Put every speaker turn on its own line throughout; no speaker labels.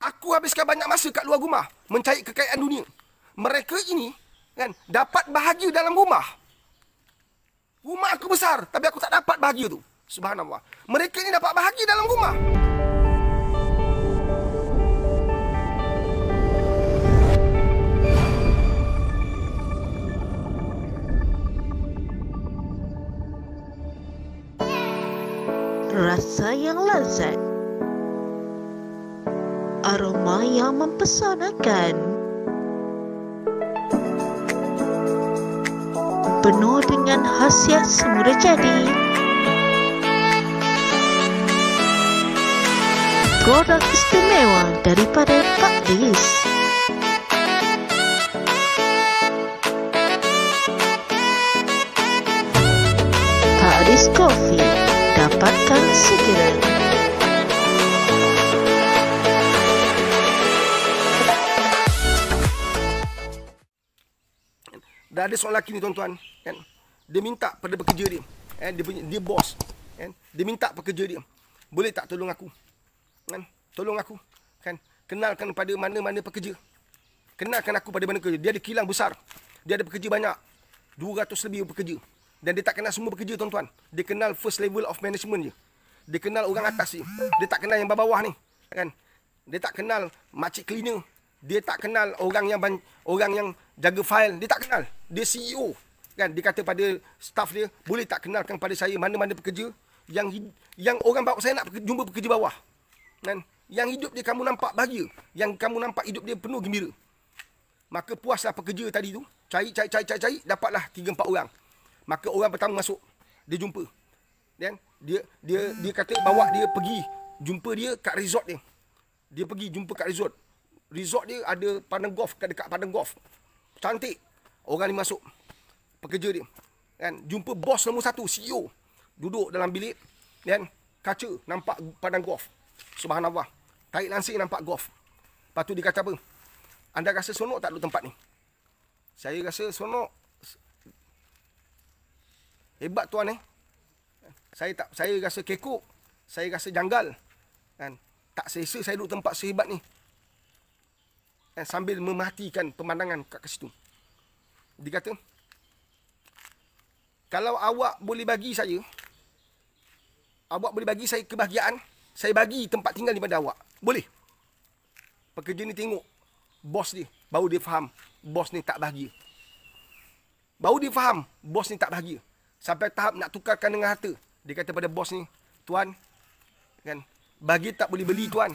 Aku habiskan banyak masa kat luar rumah mencari kekayaan dunia. Mereka ini kan dapat bahagia dalam rumah. Rumah aku besar, tapi aku tak dapat bahagia tu. Subhanallah. Mereka ini dapat bahagia dalam rumah.
Rasa yang lezat, aroma yang mempesonakan, penuh dengan khasiat semula jadi. Produk istimewa daripada Pak Dis. Pak Dis Coffee, dapatkan segera.
Dah ada seorang lelaki ni tuan-tuan, kan? Dia minta pada pekerja dia, dia bos, kan? Dia minta pekerja dia, boleh tak tolong aku, kan? Tolong aku, kan? Kenalkan pada mana-mana pekerja. Kenalkan aku pada mana pekerja. Dia ada kilang besar, dia ada pekerja banyak, 200 lebih pekerja. Dan dia tak kenal semua pekerja tuan-tuan. Dia kenal first level of management je. Dia kenal orang atas je. Dia tak kenal yang bawah ni, kan? Dia tak kenal makcik cleaner. Dia tak kenal orang yang jaga file. Dia tak kenal. Dia CEO, kan? Dia kata pada staff dia, boleh tak kenalkan pada saya mana-mana pekerja yang orang bawa saya nak jumpa pekerja bawah, kan? Yang hidup dia kamu nampak bahagia, yang kamu nampak hidup dia penuh gembira. Maka puaslah pekerja tadi tu. Cari, dapatlah 3-4 orang. Maka orang pertama masuk, dia jumpa. Dan dia kata bawa dia pergi jumpa dia kat resort dia. Dia pergi jumpa kat resort. Resort dia ada padang golf, dekat padang golf. Cantik. Orang ni masuk, pekerja dia, kan? Jumpa bos nombor 1, CEO. Duduk dalam bilik, dan kaca nampak padang golf. Subhanallah. Tarik langsing nampak golf. Lepas tu dia kata apa? Anda rasa seronok tak duduk tempat ni? Saya rasa seronok. Hebat tuan . Saya rasa kekok. Saya rasa janggal. Kan? Tak selesa saya duduk tempat sehebat ni. Dan sambil memerhatikan pemandangan kat situ. Dia kata, kalau awak boleh bagi saya kebahagiaan, saya bagi tempat tinggal daripada awak. Boleh? Pekerja ni tengok bos dia, baru dia faham bos ni tak bahagia. Baru dia faham bos ni tak bahagia. Sampai tahap nak tukarkan dengan harta. Dia kata pada bos ni, tuan, kan, bahagia tak boleh beli tuan.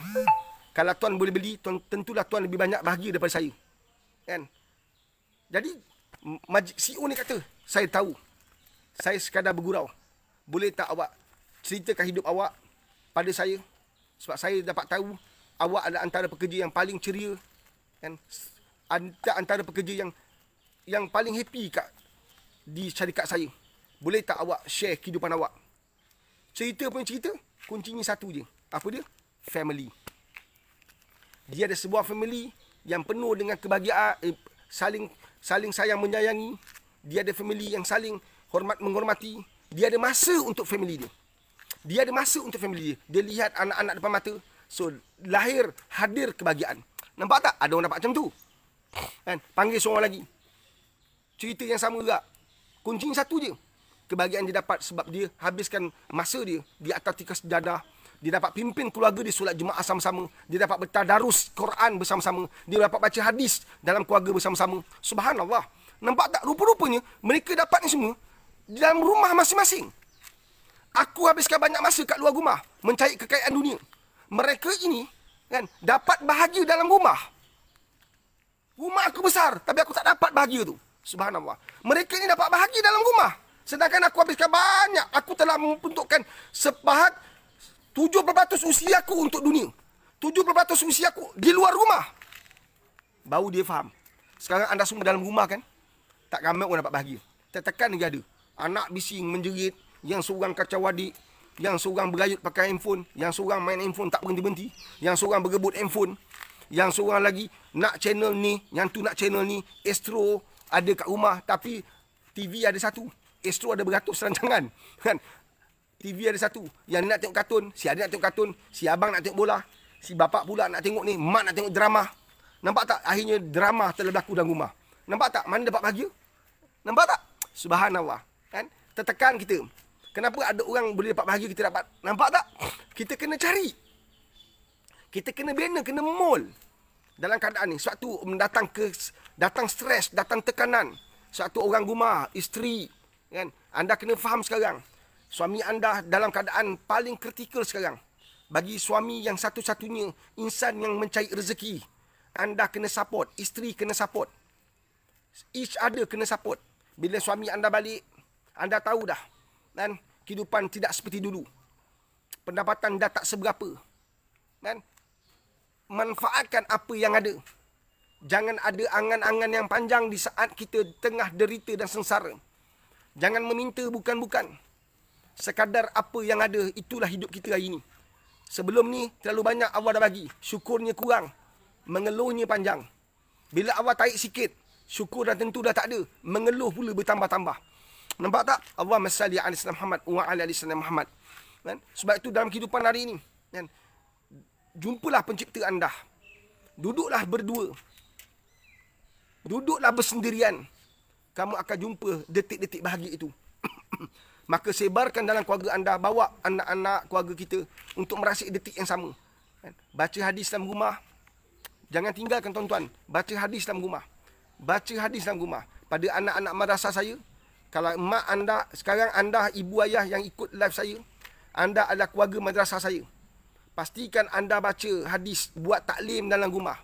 Kalau tuan boleh beli, tentulah tuan lebih banyak bahagia daripada saya. Kan? Jadi, CEO ni kata, saya tahu. Saya sekadar bergurau. Boleh tak awak ceritakan hidup awak pada saya? Sebab saya dapat tahu, awak adalah antara pekerja yang paling ceria. Kan? Antara pekerja yang paling happy di syarikat saya. Boleh tak awak share kehidupan awak? Cerita pun cerita, kuncinya satu je. Apa dia? Family. Dia ada sebuah family yang penuh dengan kebahagiaan, saling sayang menyayangi. Dia ada family yang saling menghormati. Dia ada masa untuk family dia. Dia lihat anak-anak depan mata. So, hadir kebahagiaan. Nampak tak? Ada orang dapat macam tu. Kan? Panggil seorang lagi. Cerita yang sama juga. Kuncinya satu je. Kebahagiaan dia dapat sebab dia habiskan masa dia di atas tikar sejadah. Dia dapat pimpin keluarga dia solat jemaah sama-sama. Dia dapat bertadarus Quran bersama-sama. Dia dapat baca hadis dalam keluarga bersama-sama. Subhanallah. Nampak tak? Rupa-rupanya mereka dapat ni semua di dalam rumah masing-masing. Aku habiskan banyak masa kat luar rumah mencari kekayaan dunia. Mereka ini kan dapat bahagia dalam rumah. Rumah aku besar, tapi aku tak dapat bahagia tu. Subhanallah. Mereka ini dapat bahagia dalam rumah. Sedangkan aku habiskan banyak. Aku telah membentukkan sepahat 70% usia aku untuk dunia. 70% usia aku di luar rumah. Baru dia faham. Sekarang anda semua dalam rumah kan? Tak ramai orang dapat bahagia. Tekan lagi ada. Anak bising menjerit. Yang seorang kacau adik. Yang seorang berayut pakai handphone. Yang seorang main handphone tak berhenti-berhenti. Yang seorang berebut handphone. Yang seorang lagi nak channel ni. Yang tu nak channel ni. Astro ada kat rumah. Tapi TV ada satu. Astro ada beratus rancangan. Kan? TV ada satu. Yang nak tengok kartun. Si adik nak tengok kartun. Si abang nak tengok bola. Si bapak pula nak tengok ni, mak nak tengok drama. Nampak tak? Akhirnya drama telah berlaku dalam rumah. Nampak tak? Mana dapat bahagia? Nampak tak? Subhanallah. Kan? Tertekan kita. Kenapa ada orang boleh dapat bahagia, kita dapat? Nampak tak? Kita kena cari. Kita kena bina, kena mol dalam keadaan ni. Suatu datang stres, datang tekanan. Suatu orang rumah, isteri, kan? Anda kena faham sekarang. Suami anda dalam keadaan paling kritikal sekarang. Bagi suami yang satu-satunya insan yang mencari rezeki, anda kena support, isteri kena support. Each other kena support. Bila suami anda balik, anda tahu dah, kan? Kehidupan tidak seperti dulu. Pendapatan dah tak seberapa. Kan? Manfaatkan apa yang ada. Jangan ada angan-angan yang panjang di saat kita tengah derita dan sengsara. Jangan meminta bukan-bukan. Sekadar apa yang ada, itulah hidup kita hari ini. Sebelum ni, terlalu banyak Allah dah bagi. Syukurnya kurang. Mengeluhnya panjang. Bila Allah tarik sikit, syukur dah tentu dah tak ada. Mengeluh pula bertambah-tambah. Nampak tak? Allahumma salli ala sayyidina Muhammad wa ala ali sayyidina Muhammad. Kan? Sebab itu dalam kehidupan hari ini, kan? Jumpalah pencipta anda. Duduklah berdua. Duduklah bersendirian. Kamu akan jumpa detik-detik bahagia itu. Maka sebarkan dalam keluarga anda. Bawa anak-anak keluarga kita untuk merasai detik yang sama. Baca hadis dalam rumah. Jangan tinggalkan tuan-tuan. Baca hadis dalam rumah. Baca hadis dalam rumah. Pada anak-anak madrasah saya, kalau mak anda, sekarang anda ibu ayah yang ikut live saya, anda adalah keluarga madrasah saya. Pastikan anda baca hadis, buat taklim dalam rumah.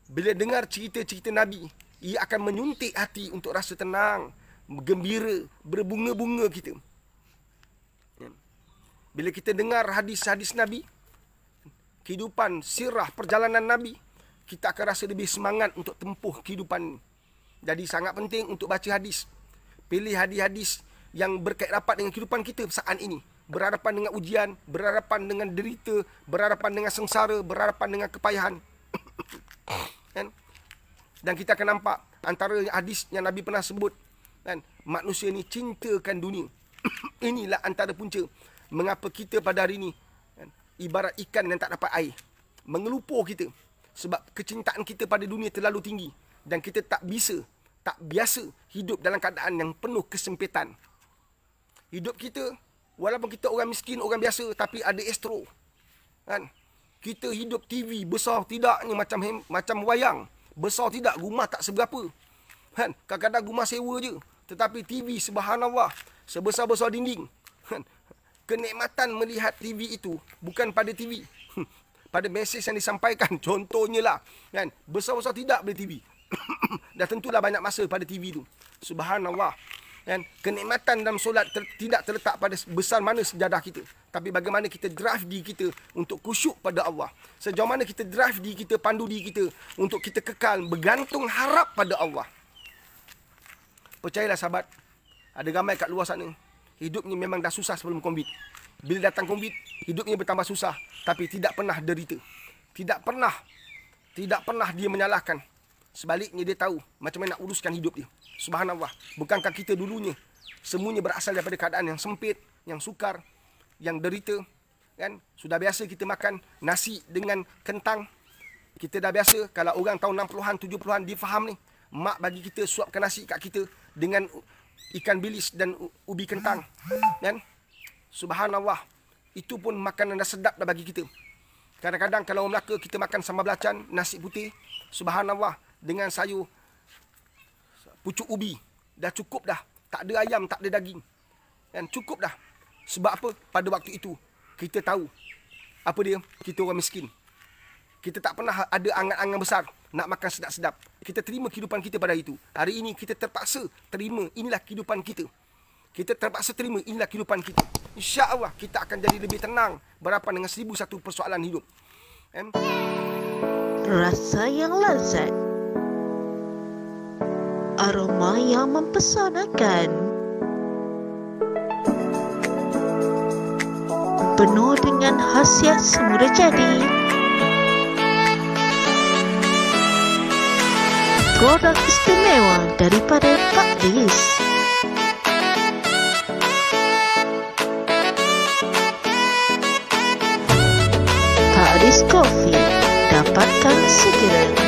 Bila dengar cerita-cerita Nabi, ia akan menyuntik hati untuk rasa tenang, gembira, berbunga-bunga kita. Bila kita dengar hadis-hadis Nabi, kehidupan, sirah, perjalanan Nabi, kita akan rasa lebih semangat untuk tempuh kehidupan. Jadi sangat penting untuk baca hadis. Pilih hadis-hadis yang berkait rapat dengan kehidupan kita saat ini. Berhadapan dengan ujian, berhadapan dengan derita, berhadapan dengan sengsara, berhadapan dengan kepayahan. Kan? Dan kita akan nampak antara hadis yang Nabi pernah sebut, kan? Manusia ni cintakan dunia. Inilah antara punca mengapa kita pada hari ini, kan? Ibarat ikan yang tak dapat air. Mengelupur kita. Sebab kecintaan kita pada dunia terlalu tinggi. Dan kita tak biasa hidup dalam keadaan yang penuh kesempitan. Hidup kita, walaupun kita orang miskin, orang biasa, tapi ada estro. Kan? Kita hidup TV besar tidaknya macam wayang. Besar tidak, rumah tak seberapa. Kan? Kadang-kadang rumah sewa je. Tetapi TV, subhanallah, sebesar-besar dinding. Kan? Kenikmatan melihat TV itu bukan pada TV. Pada mesej yang disampaikan, contohnya lah. Kan? Besar-besar tidak boleh TV. Dah tentulah banyak masa pada TV tu. Subhanallah. Kan? Kenikmatan dalam solat tidak terletak pada besar mana sejadah kita, tapi bagaimana kita drive diri kita untuk khusyuk pada Allah. Sejauh mana kita drive diri kita, pandu diri kita untuk kita kekal bergantung harap pada Allah. Percayalah sahabat, ada ramai kat luar sana, hidupnya memang dah susah sebelum COVID. Bila datang COVID, hidupnya bertambah susah, tapi tidak pernah derita. Tidak pernah dia menyalahkan. Sebaliknya dia tahu macam mana nak uruskan hidup dia. Subhanallah. Bukankah kita dulunya semuanya berasal daripada keadaan yang sempit, yang sukar, yang derita, kan? Sudah biasa kita makan nasi dengan kentang. Kita dah biasa kalau orang tahun 60-an, 70-an dia faham ni. Mak bagi kita suapkan nasi kat kita dengan ikan bilis dan ubi kentang, kan? Subhanallah. Itu pun makanan dah sedap dah bagi kita. Kadang-kadang kalau orang Melaka kita makan sambal belacan, nasi putih, subhanallah, dengan sayur pucuk ubi. Dah cukup dah. Tak ada ayam, tak ada daging. Dan cukup dah. Sebab apa? Pada waktu itu, kita tahu. Apa dia? Kita orang miskin. Kita tak pernah ada angan-angan besar nak makan sedap-sedap. Kita terima kehidupan kita pada hari itu. Hari ini kita terpaksa terima. Inilah kehidupan kita. Kita terpaksa terima. Inilah kehidupan kita. InsyaAllah kita akan jadi lebih tenang berhadapan dengan 1001 persoalan hidup.
Rasa yang lazat, aroma yang mempesonakan, penuh dengan khasiat semula jadi. Produk istimewa daripada Pak Lis. Pak Lis Coffee. Coffee. Dapatkan segera.